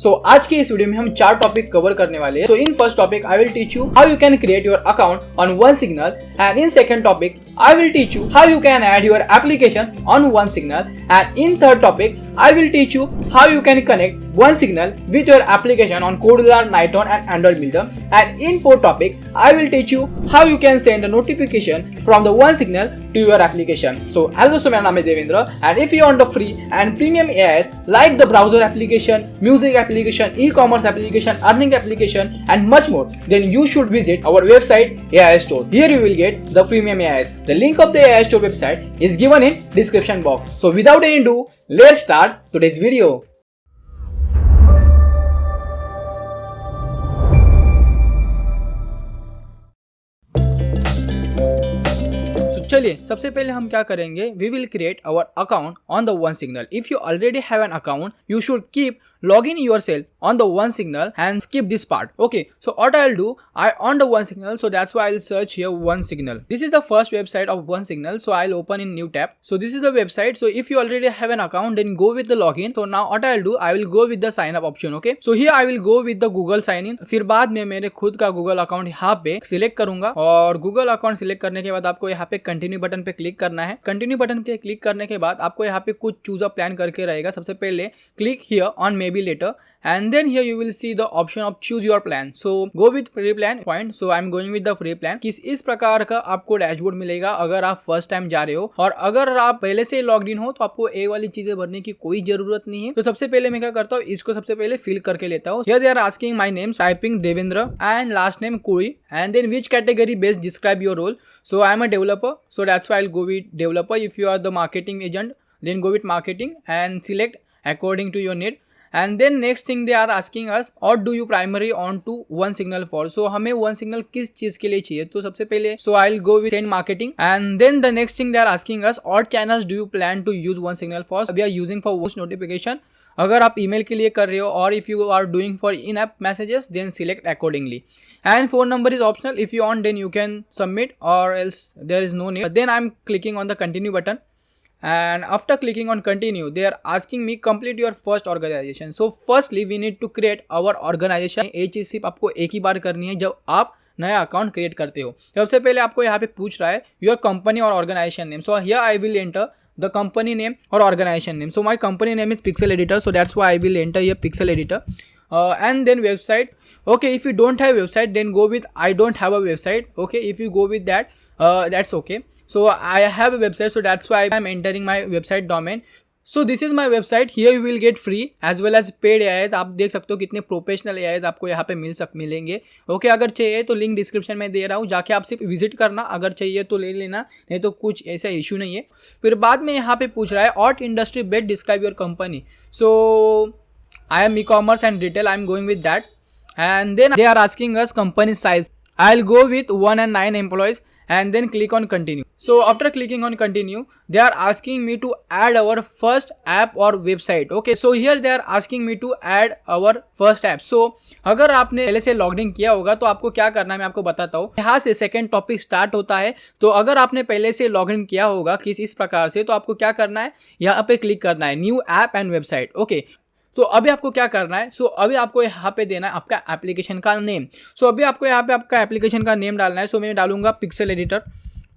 सो आज के इस वीडियो में हम 4 टॉपिक कवर करने वाले हैं। So in first topic I will teach you how you can create your account on OneSignal, and in second topic I will teach you how you can add your application on OneSignal, and in third topic I will teach you how you can connect OneSignal with your application on Codillar, Niton and Android Builder, and in fourth topic I will teach you how you can send a notification from the OneSignal to your application. So as also मेरा नाम है Devendra, and if you want the free and premium AIS like the browser application, music application, e-commerce application, earning application and much more, then you should visit our website AIS Store. Here you will get the premium AIS. The link of the AIS Store website is given in description box. So without any ado, let's start today's video. चलिए सबसे पहले हम क्या करेंगे, we will create our account on the OneSignal. If you already have an account you should keep log in yourself on the OneSignal and skip this part. Okay, so what I'll do, I on the OneSignal, so that's why I'll search here OneSignal. This is the first website of OneSignal, so I'll open in new tab. So this is the website. So if you already have an account, then go with the login. So now what I'll do, I will go with the sign up option. Okay, so here I will go with the Google sign in. फिर बाद में मेरे खुद का Google account यहाँ पे select करूंगा, और Google अकाउंट सिलेक्ट करने के बाद आपको यहाँ पे कंटिन्यू बटन पे क्लिक करना है. कंटिन्यू बटन पे क्लिक करने के बाद आपको यहाँ पे कुछ चूज अ प्लान करके रहेगा. सबसे पहले click here on maybe later, and then here you will see the option of choose your plan. So go with free plan point. So I'm going with the free plan. इस प्रकार का आपको dashboard मिलेगा अगर आप first time जा रहे हो, और अगर आप पहले से लॉग्ड इन हो तो आपको ये वाली चीजें भरने की कोई जरूरत नहीं है. तो सबसे पहले मैं क्या करता हूँ, इसको सबसे पहले फिल करके लेता हूँ. Here they are asking my name, typing Devendra and last name Kuri, and then which category best describe your role. So I am a developer, so that's why I'll go with developer. If you are the marketing agent, then go with marketing and select according to your need. And then next thing they are asking us, or do you primary on to OneSignal for. So हमें OneSignal किस चीज के लिए चाहिए, तो सबसे पहले so I'll go with send marketing. And then the next thing they are asking us, what channels do you plan to use OneSignal for. We are using for push notification. अगर आप email के लिए कर रहे हो, और if you are doing for in-app messages, then select accordingly. And phone number is optional. If you want, then you can submit, or else there is no need. Then I'm clicking on the continue button. And after clicking on continue, they are asking me complete your first organization. So firstly we need to create our organization. ये चीज सिर्फ आपको एक ही बार करनी है जब आप नया अकाउंट क्रिएट करते हो. सबसे पहले आपको यहाँ पे पूछ रहा है योर कंपनी और organization name. So here I will enter the company name or organization name. So my company name is Pixel Editor, so that's why I will enter here Pixel Editor. And then website. Okay, if you don't have website, then go with I don't have a website. Okay, if you go with that, that's okay. So I have a website, so that's why I'm entering my website domain. So this is my website. Here you will get free as well as paid AIs. आप देख सकते हो कितने professional AIs आपको यहाँ पे मिलेंगे. Okay, अगर चाहिए तो लिंक डिस्क्रिप्शन में दे रहा हूँ, जाके आप सिर्फ विजिट करना. अगर चाहिए तो ले लेना, नहीं तो कुछ ऐसा इशू नहीं है. फिर बाद में यहाँ पे पूछ रहा है what industry best describe your company. So I am e-commerce and retail, I am going with that. And then they are asking us company size. I will go with 1 and 9 employees. And then click on continue. So after clicking on continue, they are asking me to add our first app or website. Okay, so here they are asking me to add our first app. So अगर आपने पहले से log in किया होगा तो आपको क्या करना है मैं आपको बताता हूँ. यहाँ से सेकंड टॉपिक स्टार्ट होता है. तो अगर आपने पहले से लॉग इन किया होगा इस प्रकार से, तो आपको क्या करना है, यहाँ पे क्लिक करना है new app and website. Okay, तो अभी आपको क्या करना है, सो अभी आपको यहाँ पे देना है आपका एप्लीकेशन का नेम. सो अभी आपको यहाँ पे आपका एप्लीकेशन का नेम डालना है. सो मैं डालूंगा पिक्सल एडिटर,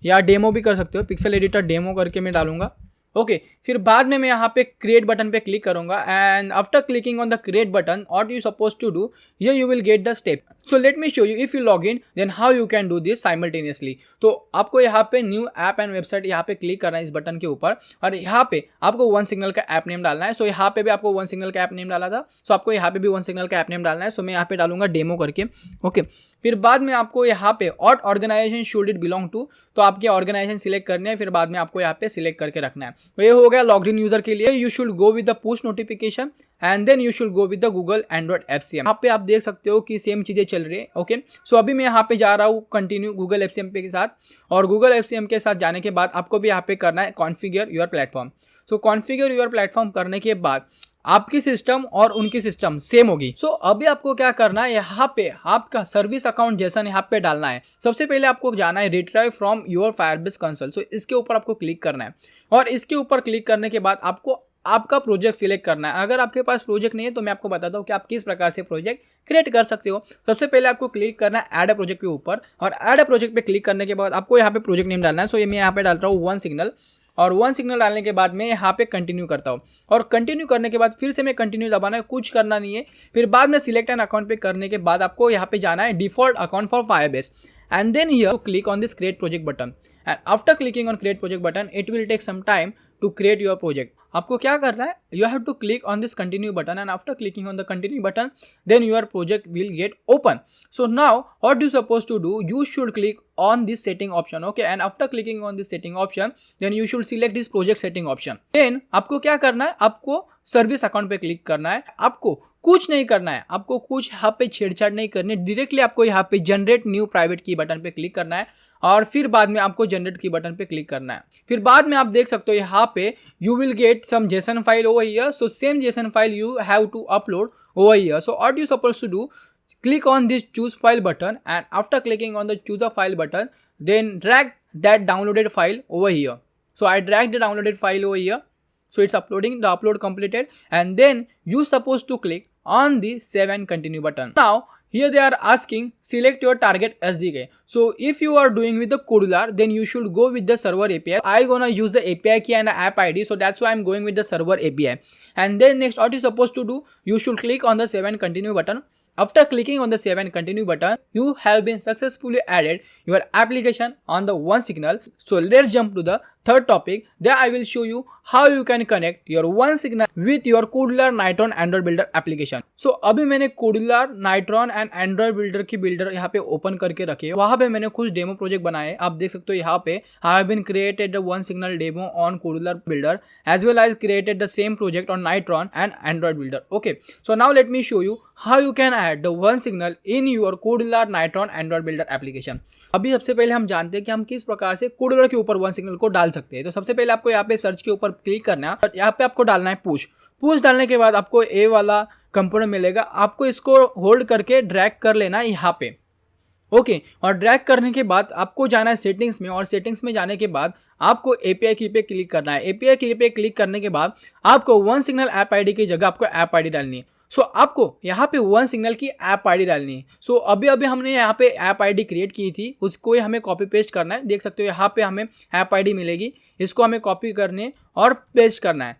या डेमो भी कर सकते हो, पिक्सल एडिटर डेमो करके मैं डालूंगा. ओके, फिर बाद में मैं यहाँ पे क्रिएट बटन पे क्लिक करूंगा. And after clicking on the create button, what you suppose to do, here you will get the step. So let me show you if you log in then how you can do this simultaneously. तो आपको यहाँ पे new app and website यहाँ पे click करना है इस button के ऊपर, और यहाँ पे आपको OneSignal का ऐप नेम डालना है. सो यहाँ पे भी आपको OneSignal का ऐप नेम डाला था, सो आपको यहाँ पे भी OneSignal का ऐप नेम डालना है. सो मैं यहाँ पे डालूंगा डेमो करके. ओके, फिर बाद में आपको यहाँ पे what organization should it belong to, तो आपके ऑर्गेनाइजेशन सिलेक्ट करने हैं. फिर बाद में आपको यहाँ पे सिलेक्ट करके रखना है. तो ये हो गया लॉग्ड इन यूजर के लिए. You should go with the push notification and then you should go with the Google Android FCM. यहाँ पे आप देख सकते हो कि सेम चीजें चल रही है. ओके, सो अभी मैं यहाँ पे जा रहा हूँ कंटिन्यू गूगल FCM के साथ, और गूगल FCM के साथ जाने के बाद आपको भी यहाँ पे करना है configure your platform. So configure your platform करने के बाद आपकी सिस्टम और उनकी सिस्टम सेम होगी. सो अभी आपको क्या करना है, यहाँ पे आपका सर्विस अकाउंट जैसा यहाँ पे डालना है. सबसे पहले आपको जाना है retrieve from your Firebase console. So इसके ऊपर आपको क्लिक करना है, और इसके ऊपर क्लिक करने के बाद आपको आपका प्रोजेक्ट सिलेक्ट करना है। अगर आपके पास प्रोजेक्ट नहीं है तो मैं आपको बताता हूँ कि आप किस प्रकार से प्रोजेक्ट क्रिएट कर सकते हो। सबसे पहले आपको क्लिक करना है ऐड अ प्रोजेक्ट के ऊपर, और ऐड अ प्रोजेक्ट पे क्लिक करने के बाद आपको यहाँ पे प्रोजेक्ट नेम डालना है। सो ये मैं यहाँ पे डाल रहा हूँ वन सिग्नल, और वन सिग्नल डालने के बाद मैं यहाँ पे कंटिन्यू करता हूँ, और कंटिन्यू करने के बाद फिर से मैं कंटिन्यू दबाना है, कुछ करना नहीं है। फिर बाद में सिलेक्ट एन अकाउंट पे करने के बाद आपको यहाँ पे जाना है default account for Firebase, and then here click on this create project button, and after clicking on create project button it will take some time to create your project. आपको क्या करना है, you have to click on this continue button, and after clicking on the continue button then your project will get open. So now what you supposed to do, you should click on this setting option, okay, and after clicking on this setting option then you should select this project setting option. Then आपको क्या करना है, आपको service account पे click करना है। आपको कुछ नहीं करना है, आपको कुछ यहाँ पे छेड़छाड़ नहीं करनी, डायरेक्टली आपको यहाँ पे जनरेट न्यू प्राइवेट की बटन पे क्लिक करना है, और फिर बाद में आपको जनरेट की बटन पे क्लिक करना है। फिर बाद में आप देख सकते हो यहाँ पे you will get some JSON file over here, so same JSON file you have to upload over here. So what you suppose to do, click on this choose file button, and after clicking on the choose a file button then drag that downloaded file over here. So I dragged the downloaded file over here, so it's uploading, the upload completed, and then you supposed to click on the save and continue button. Now here they are asking select your target SDK. So if you are doing with the Codular, then you should go with the server API. I gonna use the API key and the app ID, so that's why I'm going with the server API. And then next what you supposed to do, you should click on the save and continue button. After clicking on the save and continue button, you have been successfully added your application on the OneSignal. So let's jump to the third topic. There I will show you how you can connect your OneSignal with your Codular Nitron Android Builder application. So अभी मैंने Codular Nitron and Android Builder की builder यहाँ पे open करके रखी है। वहाँ पे मैंने कुछ डेमो प्रोजेक्ट बनाए, आप देख सकते हो यहाँ पे I have been created the OneSignal demo on Codular Builder as well as created the same project on Nitron and Android Builder. Okay, so now let me show you how you can add the OneSignal in your Codular Nitron Android Builder application. अभी सबसे पहले हम जानते हैं कि हम किस प्रकार से Codular के ऊपर OneSignal को डाल सकते हैं। तो सबसे पहले आपको यहाँ पे सर्च के ऊपर क्लिक करना है, और यहाँ पे आपको डालना है पुश डालने के बाद आपको ए वाला कंपोनेंट मिलेगा, आपको इसको होल्ड करके ड्रैग कर लेना है यहाँ पे। ओके, और ड्रैग करने के बाद आपको जाना है सेटिंग्स में, और सेटिंग्स में जाने के बाद आपको एपीआई की पे क्लिक करना है। एपीआई की पे क्लिक करने के बाद आपको OneSignal ऐप आईडी की जगह आपको ऐप आईडी डालनी है। सो आपको यहाँ पे OneSignal की ऐप आईडी डालनी है। सो अभी हमने यहाँ पे ऐप आईडी क्रिएट की थी, उसको हमें कॉपी पेस्ट करना है। देख सकते हो यहाँ पे हमें ऐप आईडी मिलेगी, इसको हमें कॉपी करने और पेस्ट करना है।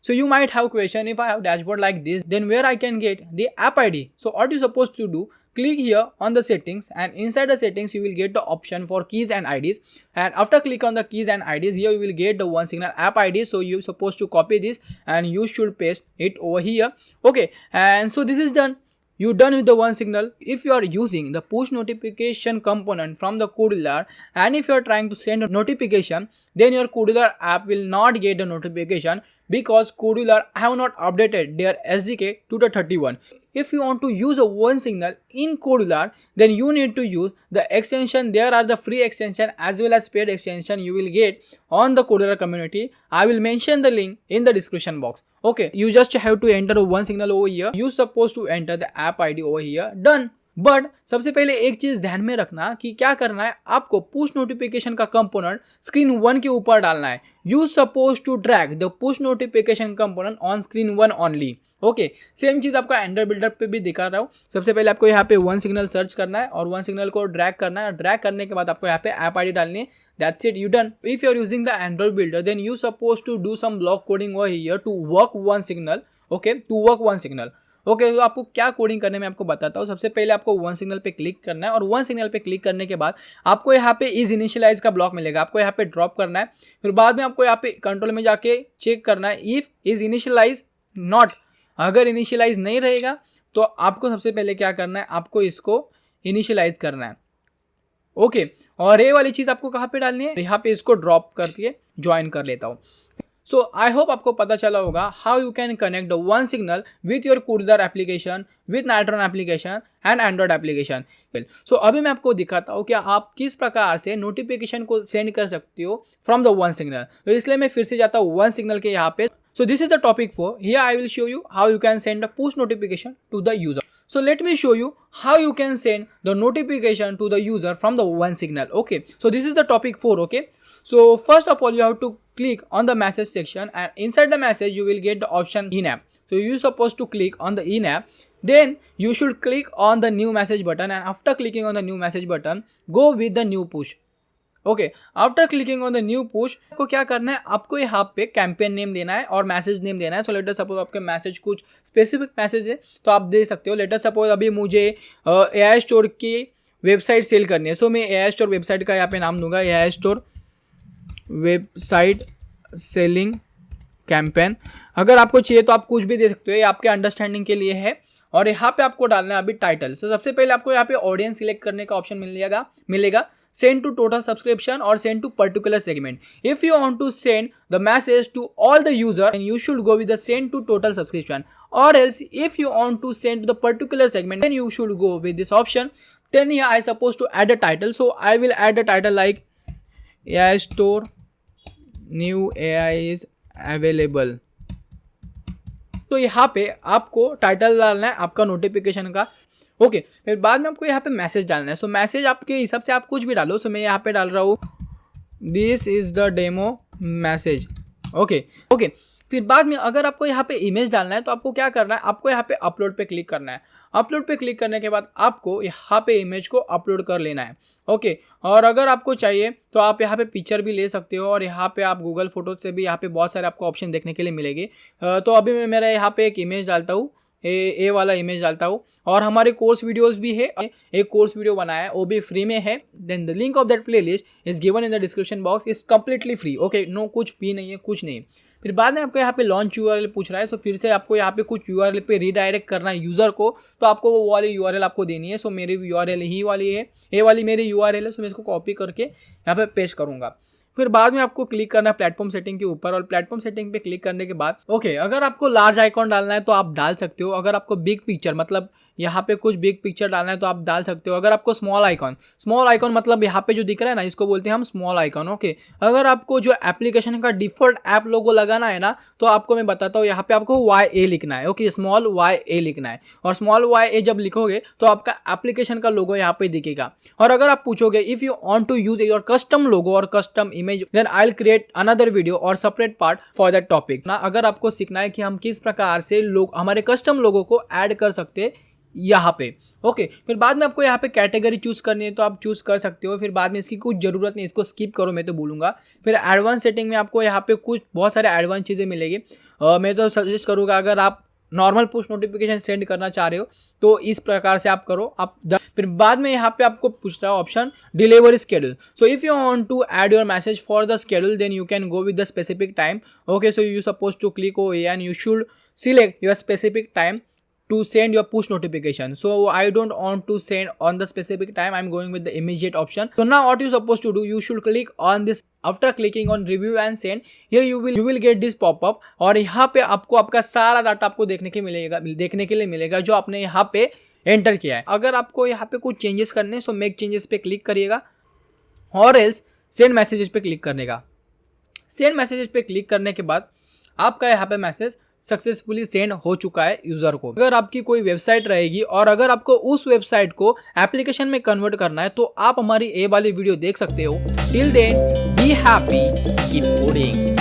So you might have question, if I have dashboard like this, then where I can get the app ID? So what you supposed to do, click here on the settings, and inside the settings you will get the option for keys and IDs, and after click on the keys and IDs, here you will get the OneSignal app ID. So you supposed to copy this and you should paste it over here. Okay, and so this is done. You done with the OneSignal. If you are using the push notification component from the Codular, and if you are trying to send a notification, then your Codular app will not get the notification because Codular have not updated their SDK to the 31. If you want to use a OneSignal in Codular, then you need to use the extension. There are the free extension as well as paid extension you will get on the Codular community. I will mention the link in the description box. Okay, you just have to enter a OneSignal over here. You supposed to enter the app ID over here. Done. But सबसे पहले एक चीज ध्यान में रखना कि क्या करना है, आपको पुश नोटिफिकेशन का कंपोनेंट स्क्रीन 1 के ऊपर डालना है। You suppose to drag the push notification component on screen 1 only. Okay, same चीज आपका एंड्रॉइड बिल्डर पे भी दिखा रहा हूँ। सबसे पहले आपको यहाँ पे OneSignal सर्च करना है और OneSignal को ड्रैग करना है। ड्रैग करने के बाद आपको यहाँ पे ऐप आईडी डालनी है। That's it, you done. If you are using the Android builder, then you suppose to do some block coding over here to work OneSignal। Okay, to work OneSignal। Okay, तो आपको क्या coding करने में आपको बताता हूँ। सबसे पहले आपको OneSignal पे क्लिक करना है, और OneSignal पे क्लिक करने के बाद आपको यहाँ पे इज इनिशियलाइज का ब्लॉक मिलेगा, आपको यहाँ पे ड्रॉप करना है। फिर बाद में आपको यहाँ पे कंट्रोल में जाके चेक करना है इफ इज इनिशियलाइज नॉट। अगर इनिशियलाइज नहीं रहेगा तो आपको सबसे पहले क्या करना है, आपको इसको इनिशियलाइज करना है। ओके, और ये वाली चीज़ आपको कहाँ पे डालनी है, यहाँ पे इसको ड्रॉप करके ज्वाइन कर लेता हूँ। सो आई होप आपको पता चला होगा how you can connect the OneSignal with your Codular application, with Nitron application and Android application. So अभी मैं आपको दिखाता हूँ कि आप किस प्रकार से नोटिफिकेशन को सेंड कर सकते हो फ्रॉम द OneSignal। तो इसलिए मैं फिर से जाता हूँ OneSignal के यहाँ पे। So this is the topic 4. Here I will show you how you can send a push notification to the user. So let me show you how you can send the notification to the user from the OneSignal. Okay, so this is the topic 4. Okay, so first of all you have to click on the message section, and inside the message you will get the option in-app. So you supposed to click on the in-app, then you should click on the new message button, and after clicking on the new message button, go with the new push. Okay, after clicking on the new push आपको क्या करना है, आपको यहाँ पे campaign name देना है और मैसेज नेम देना है. सो लेटर सपोज आपके मैसेज कुछ स्पेसिफिक मैसेज है तो आप दे सकते हो. लेटर सपोज अभी मुझे AI स्टोर की वेबसाइट सेल करनी है, सो मैं AI स्टोर वेबसाइट का यहाँ पे नाम दूंगा AI store website selling campaign. अगर आपको चाहिए तो आप कुछ भी दे सकते हो, ये आपके अंडरस्टैंडिंग के लिए है. और यहाँ पे आपको डालना है अभी टाइटल. सो सबसे पहले आपको यहाँ पे ऑडियंस सिलेक्ट करने का ऑप्शन मिलेगा सेंड टू टोटल सब्सक्रिप्शन और send to particular segment. If you want to send the message to all the user and you should go with the send to total subscription, or else if you want to send to the particular segment then you should go with this option. Then here I supposed to add a title, so I will add a title like AI store new AI is available. तो यहाँ पे आपको title डालना है आपका notification का. Okay, फिर बाद में आपको यहाँ पे मैसेज डालना है. सो मैसेज आपके हिसाब से आप कुछ भी डालो. सो मैं यहाँ पे डाल रहा हूँ this is the demo message. Okay, फिर बाद में अगर आपको यहाँ पे इमेज डालना है तो आपको क्या करना है, आपको यहाँ पे अपलोड पे क्लिक करना है. अपलोड पे क्लिक करने के बाद आपको यहाँ पे इमेज को अपलोड कर लेना है. ओके, और अगर आपको चाहिए तो आप यहाँ पे पिक्चर भी ले सकते हो, और यहाँ पे आप गूगल फोटो से भी यहाँ पे बहुत सारे आपको ऑप्शन देखने के लिए मिलेंगे. तो अभी मैं मेरा यहाँ पे एक इमेज डालता हूँ, ए वाला इमेज डालता हूँ. और हमारे कोर्स वीडियोस भी है, एक कोर्स वीडियो बनाया है वो भी फ्री में है. Then the link of that playlist is given in the description box. Is completely free. Okay, no कुछ फी नहीं है, कुछ नहीं. फिर बाद में आपको यहाँ पे लॉन्च URL पूछ रहा है. सो फिर से आपको यहाँ पे कुछ URL पे रीडायरेक्ट करना है यूज़र को, तो आपको वो वाली URL आपको देनी है. सो मेरी URL ही वाली है, ये वाली मेरी URL है. सो मैं इसको कॉपी करके यहाँ पे पेस्ट करूँगा. फिर बाद में आपको क्लिक करना है प्लेटफॉर्म सेटिंग के ऊपर, और प्लेटफॉर्म सेटिंग पे क्लिक करने के बाद अगर आपको लार्ज आइकॉन डालना है तो आप डाल सकते हो. अगर आपको बिग पिक्चर मतलब यहाँ पे कुछ बिग पिक्चर डालना है तो आप डाल सकते हो. अगर आपको स्मॉल आइकॉन मतलब यहाँ पे जो दिख रहा है ना, इसको बोलते हैं हम स्मॉल आइकॉन. ओके, अगर आपको जो एप्लीकेशन का डिफॉल्ट ऐप लोगो लगाना है ना, तो आपको मैं बताता हूँ, यहाँ पे आपको YA लिखना है. ओके, स्मॉल YA लिखना है. और स्मॉल YA जब लिखोगे तो आपका एप्लीकेशन का लोगो यहाँ पे दिखेगा. और अगर आप पूछोगे if you want to use your custom logo और custom image, then I will create another video और separate part for that topic ना. अगर आपको सीखना है कि हम किस प्रकार से लोग हमारे कस्टम लोगो को ऐड कर सकते हैं यहाँ पे. ओके, फिर बाद में आपको यहाँ पे कैटेगरी चूज करनी है तो आप चूज कर सकते हो. फिर बाद में इसकी कुछ जरूरत नहीं, इसको स्किप करो, मैं तो बोलूँगा. फिर एडवांस सेटिंग में आपको यहाँ पे कुछ बहुत सारे एडवांस चीज़ें मिलेगी. मैं तो सजेस्ट करूँगा अगर आप नॉर्मल पुश नोटिफिकेशन सेंड करना चाह रहे हो तो इस प्रकार से आप करो. फिर बाद में यहाँ पे आपको पूछ रहा है option delivery schedule. So if you want to add your message for the schedule then you can go with the specific time. Okay, so you suppose to click over here and you should select your specific time to send your push notification. So I don't want to send on the specific time, I'm going with the immediate option. So now what you supposed to do, you should click on this. After clicking on review and send, here you will get this pop up, और यहाँ पे आपको आपका सारा data आपको देखने के लिए मिलेगा जो आपने यहाँ पे एंटर किया है. अगर आपको यहाँ पे कुछ चेंजेस करने हैं सो मेक चेंजेस पे क्लिक करिएगा, और एल्स सेंड मैसेजेस पे क्लिक करने का. सेंड मैसेजेस पे क्लिक करने के बाद आपका यहाँ पे मैसेज सक्सेसफुली सेंड हो चुका है यूजर को. अगर आपकी कोई वेबसाइट रहेगी और अगर आपको उस वेबसाइट को एप्लीकेशन में कन्वर्ट करना है तो आप हमारी ये वाली वीडियो देख सकते हो. Till then be happy, keep coding.